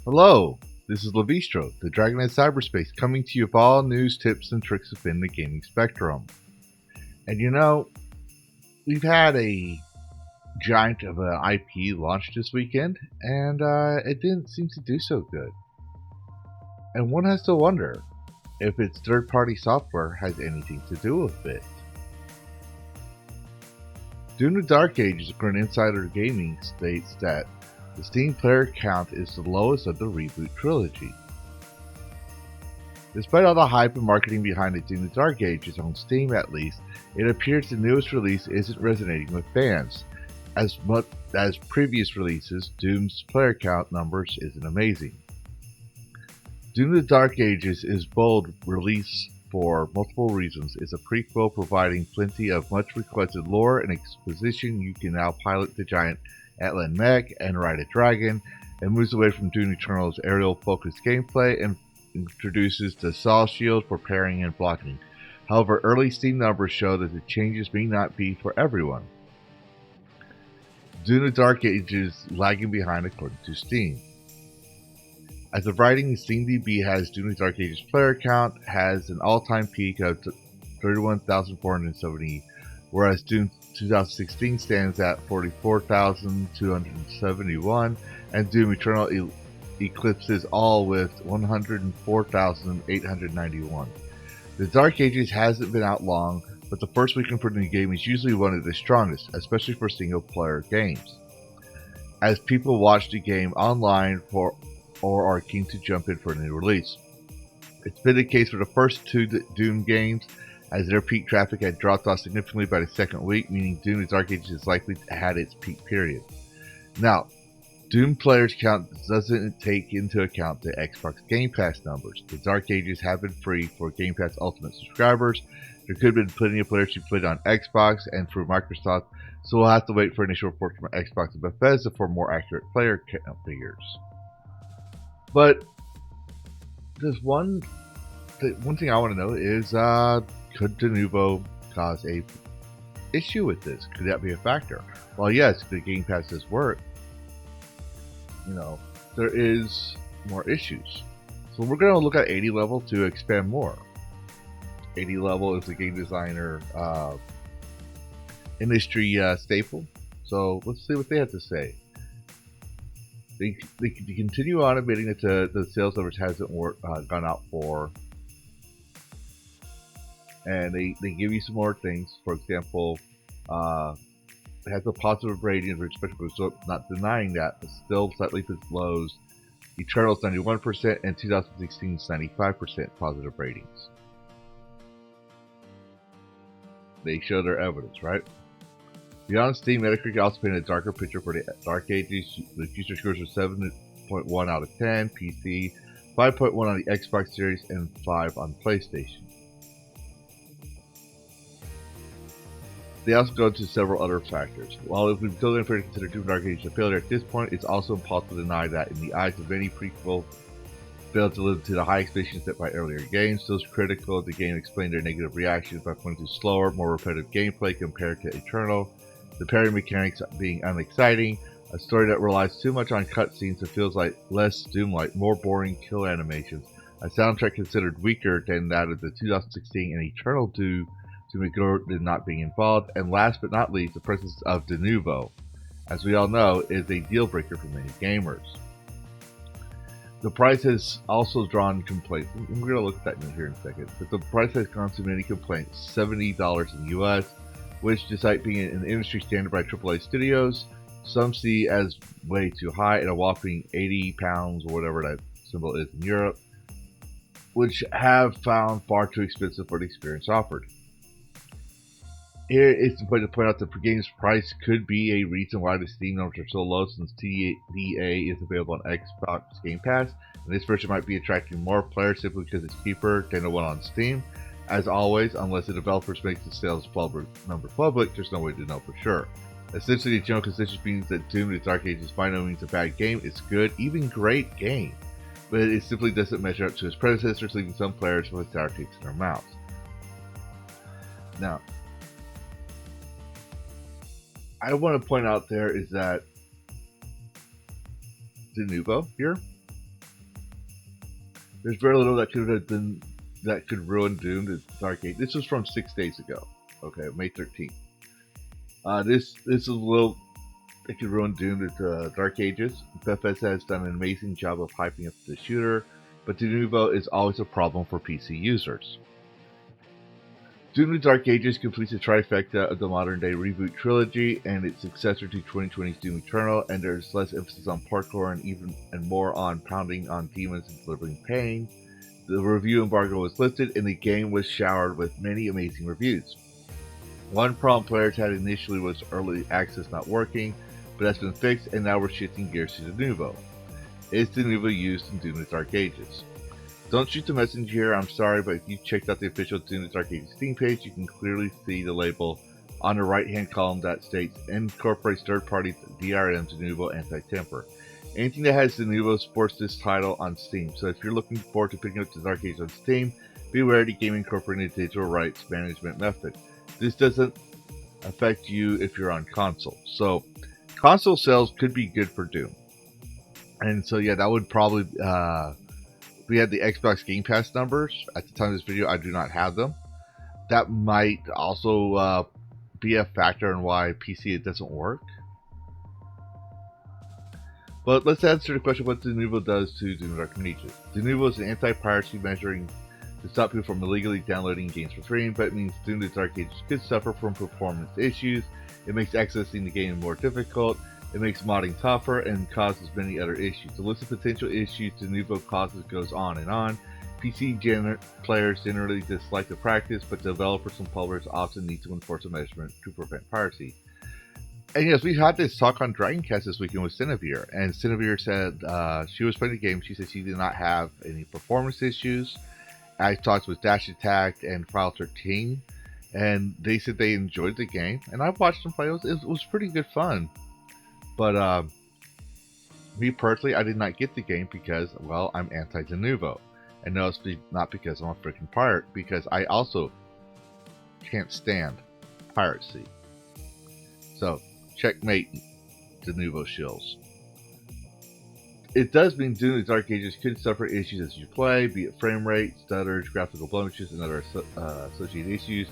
Hello, this is Levistro, the Dragon in Cyberspace, coming to you with all news, tips, and tricks within the gaming spectrum. And you know, we've had a giant of an IP launched this weekend, and it didn't seem to do so good. And one has to wonder if its third-party software has anything to do with it. Dune the Dark Ages, according to Insider Gaming, states that the Steam player count is the lowest of the reboot trilogy. Despite all the hype and marketing behind the Dune the Dark Ages, on Steam at least, it appears the newest release isn't resonating with fans. As much as previous releases, Doom's player count numbers isn't amazing. Dune the Dark Ages is bold release for multiple reasons. It's a prequel providing plenty of much requested lore and exposition. You can now pilot the giant Atlan mech and ride a dragon, and moves away from Dune Eternal's aerial-focused gameplay and introduces the Saw Shield for parrying and blocking. However, early Steam numbers show that the changes may not be for everyone. Dune the Dark Ages lagging behind according to Steam. As of writing, SteamDB has Dune the Dark Ages player count has an all-time peak of 31,470, whereas Dune 2016 stands at 44,271, and Doom Eternal eclipses all with 104,891. The Dark Ages hasn't been out long, but the first weekend for the new game is usually one of the strongest, especially for single-player games, as people watch the game online or are keen to jump in for a new release. It's been the case for the first two Doom games, as their peak traffic had dropped off significantly by the second week, meaning Doom the Dark Ages is likely had its peak period. Now, Doom players count doesn't take into account the Xbox Game Pass numbers. The Dark Ages have been free for Game Pass Ultimate subscribers. There could have been plenty of players who played on Xbox and through Microsoft, so we'll have to wait for initial reports from Xbox and Bethesda for more accurate player count figures. But there's one thing I want to know is, could Denuvo cause a issue with this? Could that be a factor? Well, yes, the Game Pass does work. There is more issues. So we're going to look at 80 level to expand more. 80 level is a game designer industry staple. So let's see what they have to say. They continue on admitting that the sales numbers hasn't gone out for, and they give you some more things. For example, it has a positive rating of respectable result, not denying that, but still slightly lows. Eternal's 91% and 2016's 95% positive ratings. They show their evidence, right? Beyond Steam, Metacritic also painted a darker picture for the Dark Ages. The user scores are 7.1 out of 10 PC, 5.1 on the Xbox Series, and 5 on PlayStation. They also go into several other factors. While it would be totally unfair to consider Doom Dark Ages a failure at this point, it's also impossible to deny that in the eyes of many prequel failed to live to the high expectations set by earlier games. Those critical of the game explained their negative reactions by pointing to slower, more repetitive gameplay compared to Eternal, the parry mechanics being unexciting, a story that relies too much on cutscenes and feels like less Doom-like, more boring kill animations, a soundtrack considered weaker than that of the 2016 and Eternal due to McGirt not being involved, and last but not least, the presence of Denuvo, as we all know, is a deal breaker for many gamers. The price has also drawn complaints. We're going to look at that in here in a second, but the price has gone to many complaints. $70 in the US, which, despite being an industry standard by AAA studios, some see as way too high, and a whopping £80 or whatever that symbol is in Europe, which have found far too expensive for the experience offered. Here it's important to point out that the game's price could be a reason why the Steam numbers are so low, since TDA is available on Xbox Game Pass, and this version might be attracting more players simply because it's cheaper than the one on Steam. As always, unless the developers make the sales number public, there's no way to know for sure. Essentially, the general consensus means that Doom the Dark Ages is by no means a bad game. It's good, even great game, but it simply doesn't measure up to its predecessors, leaving some players with sour tastes in their mouths. Now, I want to point out there is that Denuvo here, there's very little that could have been that could ruin Doom to Dark Age. This was from 6 days ago. Okay, May 13th. This is a little it could ruin Doom to Dark Ages. Bethesda has done an amazing job of hyping up the shooter, but Denuvo is always a problem for PC users. Doom the Dark Ages completes the trifecta of the modern-day reboot trilogy and its successor to 2020's Doom Eternal, and there's less emphasis on parkour and more on pounding on demons and delivering pain. The review embargo was lifted, and the game was showered with many amazing reviews. One problem players had initially was early access not working, but that's been fixed, and now we're shifting gears to Denuvo. Is Denuvo used in Doom the Dark Ages? Don't shoot the messenger here, I'm sorry, but if you checked out the official Doom the Dark Ages Steam page, you can clearly see the label on the right-hand column that states incorporates third-party DRM Denuvo anti-temper. Anything that has Denuvo sports this title on Steam, so if you're looking forward to picking up the Dark Ages on Steam, beware the game incorporating a digital rights management method. This doesn't affect you if you're on console. So, console sales could be good for Doom. And so, yeah, that would probably... we had the Xbox Game Pass numbers. At the time of this video, I do not have them. That might also be a factor in why PC it doesn't work. But let's answer the question what Denuvo does to Doom Dark Ages. Denuvo is an anti-piracy measuring to stop people from illegally downloading games for free, but it means Doom the Dark Ages could suffer from performance issues. It makes accessing the game more difficult. It makes modding tougher and causes many other issues. The list of potential issues Denuvo causes goes on and on. PC players generally dislike the practice, but developers and publishers often need to enforce a measurement to prevent piracy. And yes, we had this talk on Dragoncast this weekend with Cinevere, and Cinevere said she was playing the game. She said she did not have any performance issues. I talked with Dash Attack and File 13, and they said they enjoyed the game. And I watched them play. It was pretty good fun. But me personally, I did not get the game because, well, I'm anti-Denuvo. And no, it's not because I'm a freaking pirate, because I also can't stand piracy. So, checkmate, Denuvo shills. It does mean Doom the Dark Ages could suffer issues as you play, be it frame rate, stutters, graphical blemishes, and other associated issues.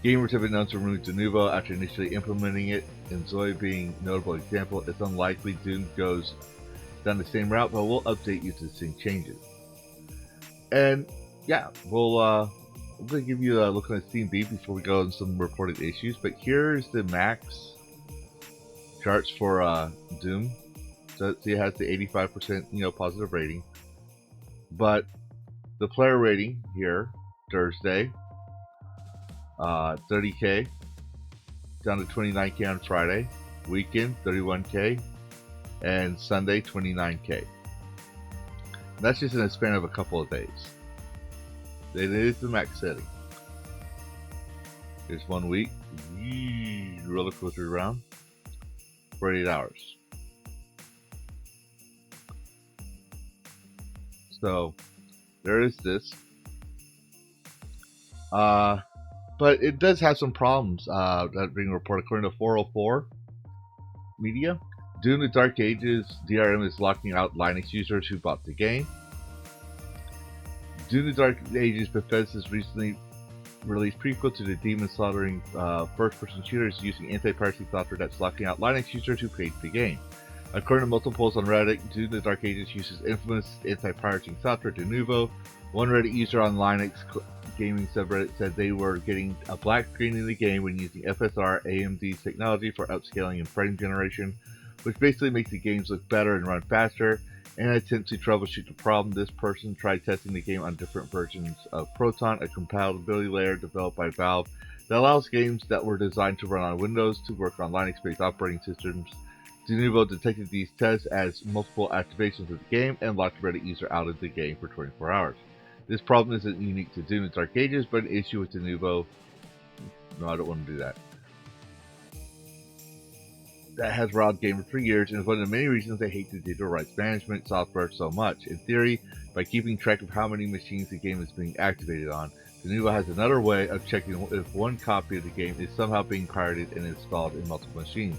Gamers have been known to remove Denuvo after initially implementing it, and Zoe being a notable example. It's unlikely Doom goes down the same route, but we'll update you to the same changes. And yeah, we're going to give you a look on the Steam Beat before we go on some reported issues. But here's the max charts for Doom. So see, it has the 85% positive rating, but the player rating here Thursday. 30k down to 29k on Friday, weekend 31k, and Sunday 29k. That's just in a span of a couple of days. It is the max setting. Here's 1 week, roller coaster around for 8 hours. So there is this. But it does have some problems that are being reported. According to 404 Media, Doom the Dark Ages DRM is locking out Linux users who bought the game. Doom the Dark Ages Bethesda's recently released prequel to the demon slaughtering first-person shooters using anti-piracy software that's locking out Linux users who paid for the game. According to multiple polls on Reddit, Doom the Dark Ages uses infamous anti-piracy software Denuvo. One Reddit user on Linux gaming subreddit said they were getting a black screen in the game when using FSR AMD's technology for upscaling and frame generation, which basically makes the games look better and run faster. In an attempt to troubleshoot the problem, this person tried testing the game on different versions of Proton, a compatibility layer developed by Valve that allows games that were designed to run on Windows to work on Linux-based operating systems. Denuvo detected these tests as multiple activations of the game and locked Reddit user out of the game for 24 hours. This problem isn't unique to Doom the Dark Ages, but an issue with Denuvo. No, I don't want to do that. That has riled gamers for years, and is one of the many reasons they hate the digital rights management software so much. In theory, by keeping track of how many machines the game is being activated on, Denuvo has another way of checking if one copy of the game is somehow being pirated and installed in multiple machines.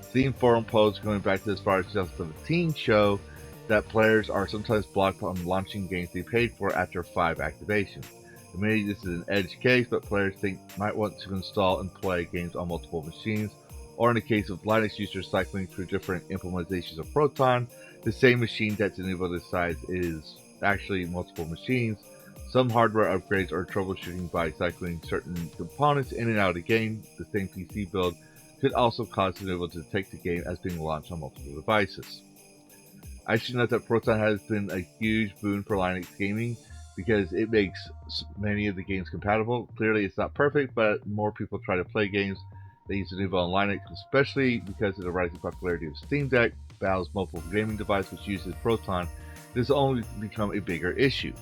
Steam forum posts going back to as far as 2017 show that players are sometimes blocked from launching games they paid for after 5 activations. Admittedly, this is an edge case, but players might want to install and play games on multiple machines, or in the case of Linux users cycling through different implementations of Proton, the same machine that Denuvo decides is actually multiple machines. Some hardware upgrades or troubleshooting by cycling certain components in and out of the game, the same PC build, could also cause Denuvo to detect the game as being launched on multiple devices. I should note that Proton has been a huge boon for Linux gaming because it makes many of the games compatible. Clearly, it's not perfect, but more people try to play games that use Denuvo on Linux, especially because of the rising popularity of Steam Deck, Valve's mobile gaming device, which uses Proton. This has only become a bigger issue.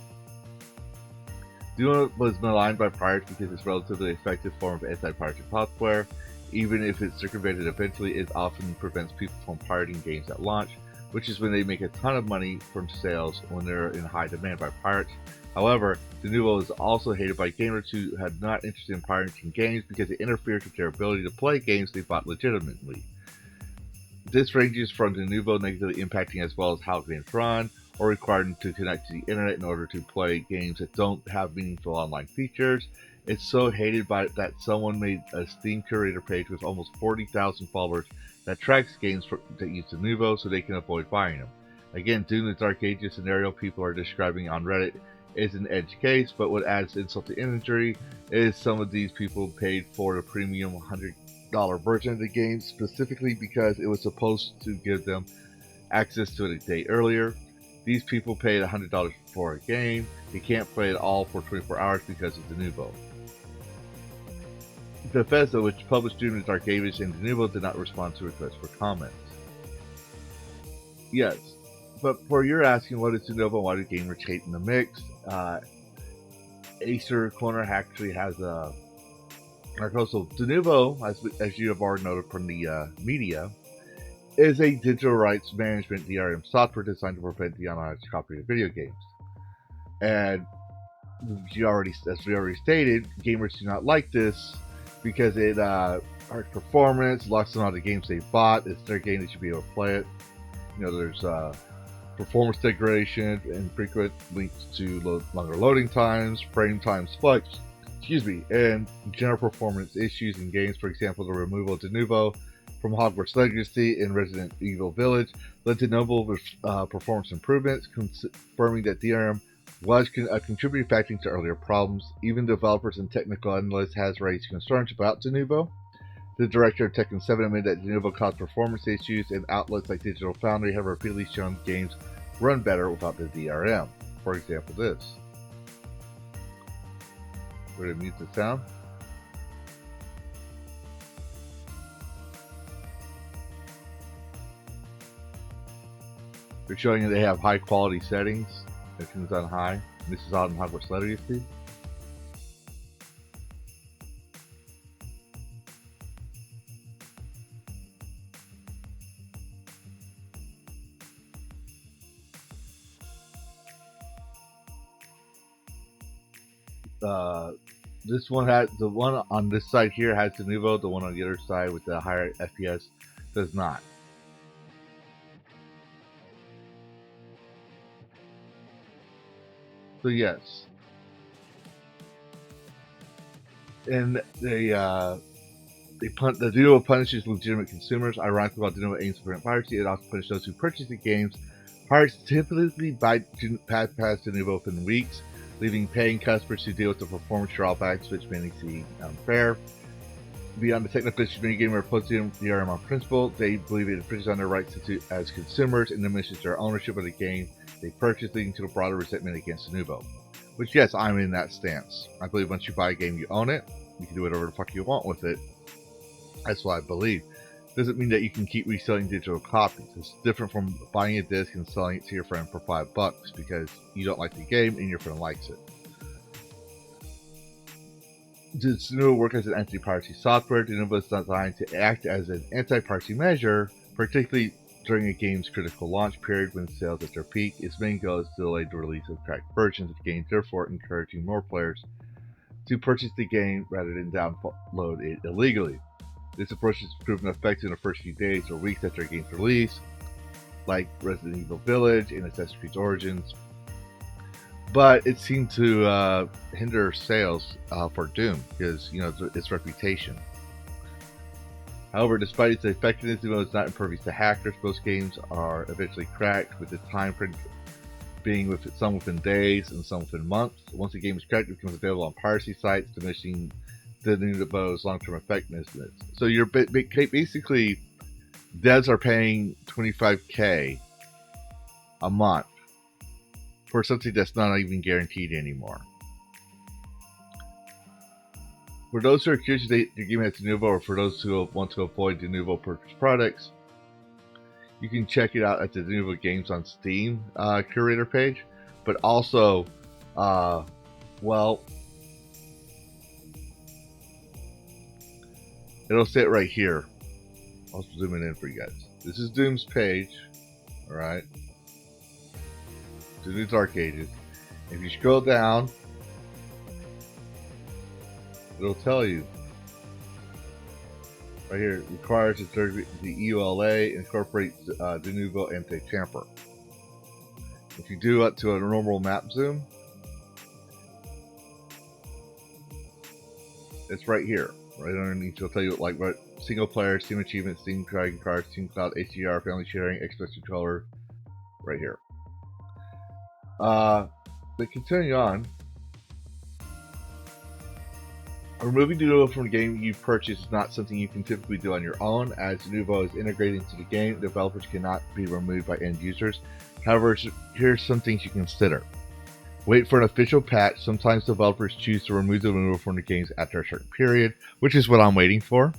Denuvo was maligned by pirates because it's a relatively effective form of anti-piracy software. Even if it's circumvented eventually, it often prevents people from pirating games at launch, which is when they make a ton of money from sales when they're in high demand by pirates. However, Denuvo is also hated by gamers who are not interested in pirating games because it interferes with their ability to play games they bought legitimately. This ranges from Denuvo negatively impacting as well as how games run, or requiring to connect to the internet in order to play games that don't have meaningful online features. It's so hated by that someone made a Steam curator page with almost 40,000 followers that tracks games that use Denuvo so they can avoid buying them. Again, due to the Dark Ages scenario people are describing on Reddit is an edge case, but what adds insult to injury is some of these people paid for the premium $100 version of the game specifically because it was supposed to give them access to it a day earlier. These people paid $100 for a game. They can't play it all for 24 hours because of Denuvo. Bethesda, which published Doom and Dark Ages and Denuvo, did not respond to requests for comments. Yes, but for you're asking what is Denuvo, why do gamers hate in the mix? Acer Corner actually has a article. So Denuvo, as you have already noted from the media, is a digital rights management DRM software designed to prevent the unauthorized copying of video games. And as we already stated, gamers do not like this because it hurts performance, locks them out of the games they bought. It's their game; they should be able to play it. There's performance degradation and frequent links to longer loading times, frame time spikes, and general performance issues in games. For example, the removal of Denuvo from Hogwarts Legacy in Resident Evil Village led to notable performance improvements, confirming that DRM was a contributing factor to earlier problems. Even developers and technical analysts has raised concerns about Denuvo. The director of Tekken 7 admitted that Denuvo caused performance issues, and outlets like Digital Foundry have repeatedly shown games run better without the DRM. For example, this. We're going to mute the sound. They're showing you they have high quality settings. Everything's on high. This is on Hogwarts Legacy. This one has the one on this side here has Denuvo. The one on the other side with the higher FPS does not. So yes, and the Denuvo punishes legitimate consumers. Ironically, while Denuvo aims to prevent piracy, it also punishes those who purchase the games. Pirates typically bypass Denuvo within weeks, leaving paying customers to deal with the performance drawbacks, which many see unfair. Beyond the technical issues, many gamers oppose DRM on principle. They believe it infringes on their rights as consumers and diminishes their ownership of the game they purchase, leading to a broader resentment against Denuvo. Which, yes, I'm in that stance. I believe once you buy a game, you own it. You can do whatever the fuck you want with it. That's what I believe. Doesn't mean that you can keep reselling digital copies. It's different from buying a disc and selling it to your friend for $5 because you don't like the game and your friend likes it. Does Denuvo work as an anti-piracy software? Denuvo is designed to act as an anti-piracy measure, particularly during a game's critical launch period when sales at their peak. Its main goal is to delay the release of cracked versions of games, therefore encouraging more players to purchase the game rather than download it illegally. This approach has proven effective in the first few days or weeks after a game's release, like Resident Evil Village and Assassin's Creed Origins, but it seemed to hinder sales for Doom because, you know, its reputation. However, despite its effectiveness, even though it's not impervious to hackers, most games are eventually cracked, with the time frame being some within days and some within months. Once a game is cracked, it becomes available on piracy sites, diminishing Denuvo's long-term effectiveness. So you're basically, devs are paying $25K a month for something that's not even guaranteed anymore. For those who are curious if your game has Denuvo, or for those who want to avoid Denuvo purchased products, you can check it out at the Denuvo Games on Steam curator page. But also, well, it'll say it right here. I'll zoom it in for you guys. This is Doom's page, alright? To the Dark Ages. If you scroll down, it'll tell you right here, requires the EULA, incorporates Denuvo anti-tamper. If you do it to a normal map zoom, it's right here. Right underneath, it'll tell you like what single player, Steam achievements, Steam trading cards, Steam Cloud, HDR, family sharing, Xbox controller, right here. But continue on. Removing Denuvo from the game you purchase is not something you can typically do on your own, as Denuvo is integrated into the game. Developers cannot be removed by end users. However, here's some things you consider. Wait for an official patch. Sometimes developers choose to remove Denuvo from the games after a certain period, which is what I'm waiting for.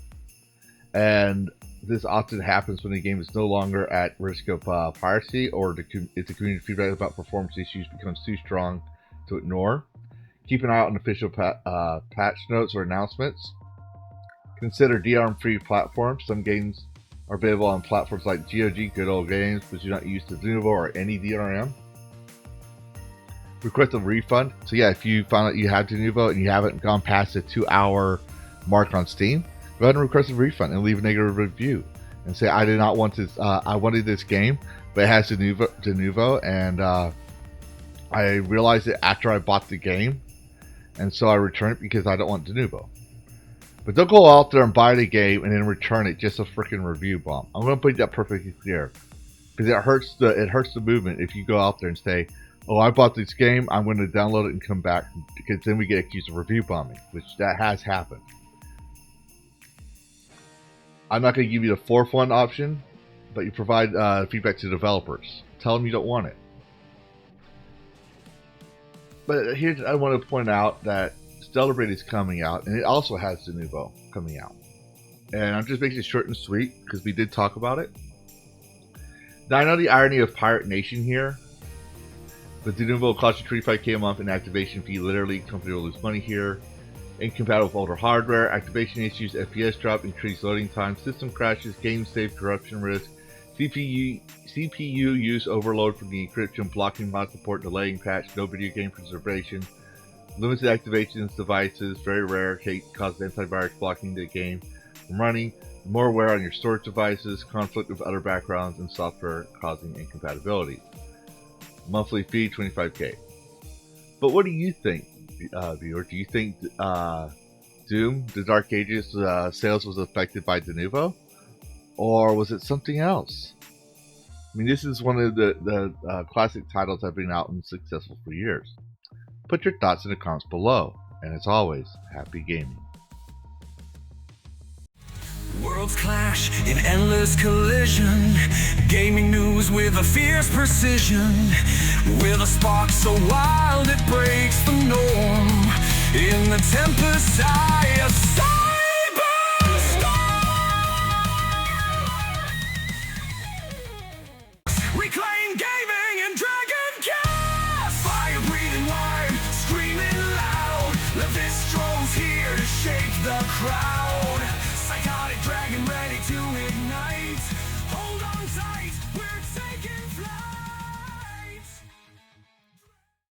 And this often happens when the game is no longer at risk of piracy, or if the community feedback about performance issues becomes too strong to ignore. Keep an eye out on official patch notes or announcements. Consider DRM-free platforms. Some games are available on platforms like GOG, Good Old Games, but do not use the Denuvo or any DRM. Request a refund. So yeah, if you found out you have Denuvo and you haven't gone past the 2-hour mark on Steam, go ahead and request a refund and leave a negative review and say, I did not want this. I wanted this game, but it has Denuvo, and I realized it after I bought the game, and so I returned it because I don't want Denuvo. But don't go out there and buy the game and then return it just a freaking review bomb. I'm going to put that perfectly clear, because it hurts the movement if you go out there and say, oh, I bought this game, I'm going to download it and come back, because then we get accused of review bombing, which that has happened. I'm not going to give you the fourth one option, but you provide feedback to developers. Tell them you don't want it. But here I want to point out that Stellar Blade is coming out, and it also has Denuvo coming out. And I'm just making it short and sweet because we did talk about it. Now I know the irony of Pirate Nation here, but Denuvo will cost you $25K a month in activation fee. Literally, company will lose money here. Incompatible with older hardware, activation issues, FPS drop, increased loading time, system crashes, game save, corruption risk, CPU use overload from the encryption, blocking mod support, delaying patch, no video game preservation, limited activations devices, very rare, causes antivirus blocking the game from running, more wear on your storage devices, conflict with other backgrounds, and software causing incompatibility. Monthly fee, $25K. But what do you think, viewer? Do you think Doom, The Dark Ages sales was affected by Denuvo? Or was it something else? I mean, this is one of the classic titles that have been out and successful for years. Put your thoughts in the comments below. And as always, happy gaming. Worlds clash in endless collision. Gaming news with a fierce precision. With a spark so wild it breaks the norm. In the tempest eye of cyberstorm. Reclaim gaming and dragon cast. Fire breathing wide, screaming loud. The Vistro's here to shake the crowd.